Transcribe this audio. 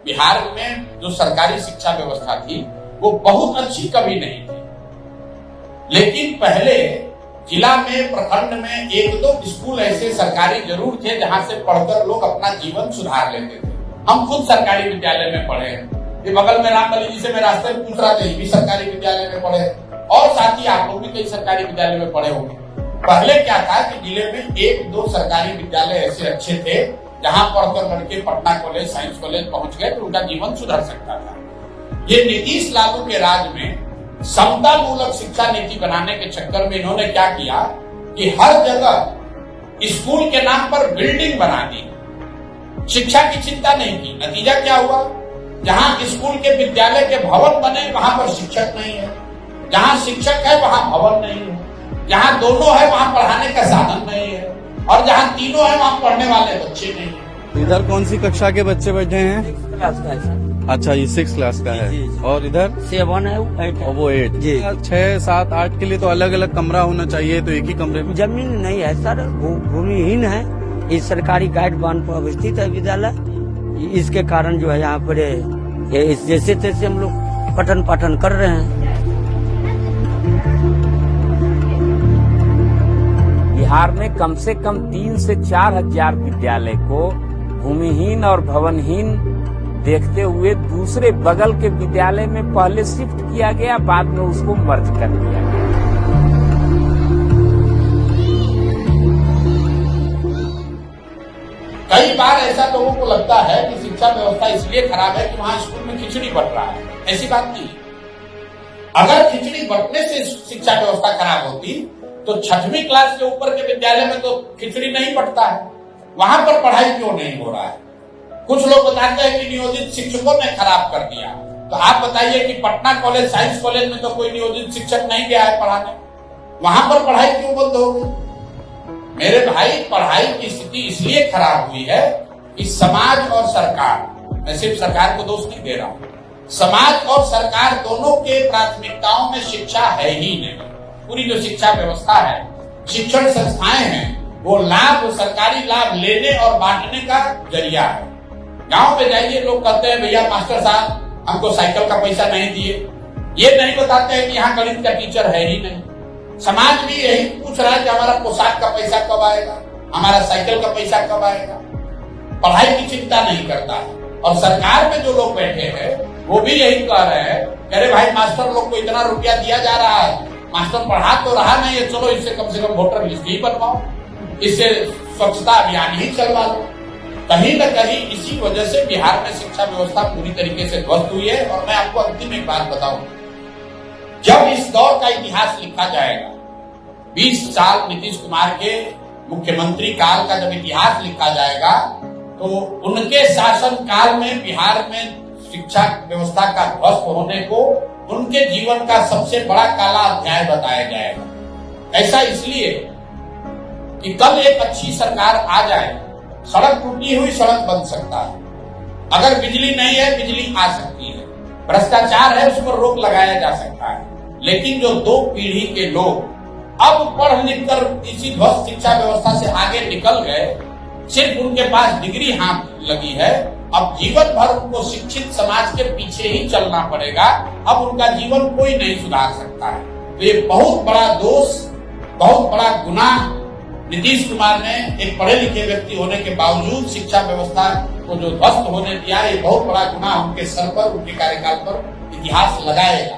बिहार में जो सरकारी शिक्षा व्यवस्था थी वो बहुत अच्छी कभी नहीं थी, लेकिन पहले जिला में, प्रखंड में एक दो स्कूल ऐसे सरकारी जरूर थे जहां से पढ़कर लोग अपना जीवन सुधार लेते थे। हम खुद सरकारी विद्यालय में पढ़े हैं, ये बगल में रामबली जी से मैं रास्ते में पूछ रहा था, ये भी सरकारी विद्यालय में पढ़े, और साथ ही आप लोग भी कई सरकारी विद्यालय में पढ़े होंगे। पहले क्या था कि जिले में एक दो सरकारी विद्यालय ऐसे अच्छे थे जहां पढ़कर लड़के पटना कॉलेज, साइंस कॉलेज पहुंच गए तो उनका जीवन सुधर सकता था। ये नीतीश लालू के राज में समता मूलक शिक्षा नीति बनाने के चक्कर में इन्होंने क्या किया कि हर जगह स्कूल के नाम पर बिल्डिंग बना दी, शिक्षा की चिंता नहीं की। नतीजा क्या हुआ, जहां स्कूल के विद्यालय के भवन बने वहां पर शिक्षक नहीं है, जहां शिक्षक है वहां भवन नहीं है, जहां दोनों है वहां पढ़ाने का साधन नहीं है, और जहां तीनों है वहां पढ़ने वाले बच्चे नहीं है। इधर कौन सी कक्षा के बच्चे बैठे हैं? क्लास का है। अच्छा, ये 6 क्लास का है। और इधर 7 है, 8 है। और वो 8 जी। 6, 7, 8 के लिए तो अलग अलग कमरा होना चाहिए, तो एक ही कमरे में जमीन नहीं है सर, भूमिहीन है। इस सरकारी गाइड बांध पर अवस्थित है विद्यालय, इसके कारण जो है यहाँ पर ये जैसे तैसे हम लोग पठन पाठन कर रहे हैं। बिहार में कम से कम 3 से 4 हजार विद्यालय को भूमिहीन और भवनहीन देखते हुए दूसरे बगल के विद्यालय में पहले शिफ्ट किया गया, बाद में उसको मर्ज कर दिया गया। कई बार ऐसा लोगों को लगता है कि शिक्षा व्यवस्था इसलिए खराब है कि वहां स्कूल में खिचड़ी बट रहा है। ऐसी बात नहीं। अगर खिचड़ी बटने से शिक्षा व्यवस्था खराब होती तो 6वीं क्लास के ऊपर के विद्यालय में तो खिचड़ी नहीं बटता है, वहां पर पढ़ाई क्यों नहीं हो रहा है? कुछ लोग बताते हैं कि नियोजित शिक्षकों ने खराब कर दिया, तो आप बताइए कि पटना कॉलेज, साइंस कॉलेज में तो कोई नियोजित शिक्षक नहीं गया है पढ़ाने, वहां पर पढ़ाई क्यों बंद हो गई? मेरे भाई, पढ़ाई की स्थिति इसलिए खराब हुई है कि समाज और सरकार, मैं सिर्फ सरकार को दोष नहीं दे रहा हूं, समाज और सरकार दोनों के प्राथमिकताओं में शिक्षा है ही नहीं। पूरी जो शिक्षा व्यवस्था है, शिक्षण संस्थाएं हैं, वो लाभ, सरकारी लाभ लेने और बांटने का जरिया है। गांव पे जाइए, लोग कहते हैं भैया मास्टर साहब हमको साइकिल का पैसा नहीं दिए, ये नहीं बताते हैं कि यहाँ गणित का टीचर है ही नहीं। समाज भी यही पूछ रहा है कि हमारा पोशाक का पैसा कब आएगा, हमारा साइकिल का पैसा कब आएगा। पढ़ाई की चिंता नहीं करता है। और सरकार में जो लोग बैठे हैं वो भी यही कह रहे हैं, अरे भाई मास्टर लोग को इतना रुपया दिया जा रहा है, मास्टर पढ़ा तो रहा नहीं है, चलो इससे कम से कम वोटर लिस्ट ही बनवाओ, इससे स्वच्छता अभियान ही चलवा लो। कहीं न कहीं इसी वजह से बिहार में शिक्षा व्यवस्था पूरी तरीके से ध्वस्त हुई है। और मैं आपको अंतिम एक बात बताऊं, जब इस दौर का इतिहास लिखा जाएगा, 20 साल नीतीश कुमार के मुख्यमंत्री काल का जब इतिहास लिखा जाएगा, तो उनके शासन काल में बिहार में शिक्षा व्यवस्था का ध्वस्त होने को उनके जीवन का सबसे बड़ा काला अध्याय बताया जाएगा। ऐसा इसलिए कि कल एक अच्छी सरकार आ जाए, सड़क टूटी हुई सड़क बन सकता है, अगर बिजली नहीं है बिजली आ सकती है, भ्रष्टाचार है उस पर रोक लगाया जा सकता है। लेकिन जो 2 पीढ़ी के लोग अब पढ़ लिख कर इसी ध्वस्त शिक्षा व्यवस्था से आगे निकल गए, सिर्फ उनके पास डिग्री हाथ लगी है, अब जीवन भर उनको शिक्षित समाज के पीछे ही चलना पड़ेगा, अब उनका जीवन कोई नहीं सुधार सकता है। तो ये बहुत बड़ा दोष, बहुत बड़ा गुनाह नीतीश कुमार ने एक पढ़े लिखे व्यक्ति होने के बावजूद शिक्षा व्यवस्था को जो ध्वस्त होने दिया, ये बहुत बड़ा गुनाह उनके सर पर, उनके कार्यकाल पर इतिहास लगाएगा।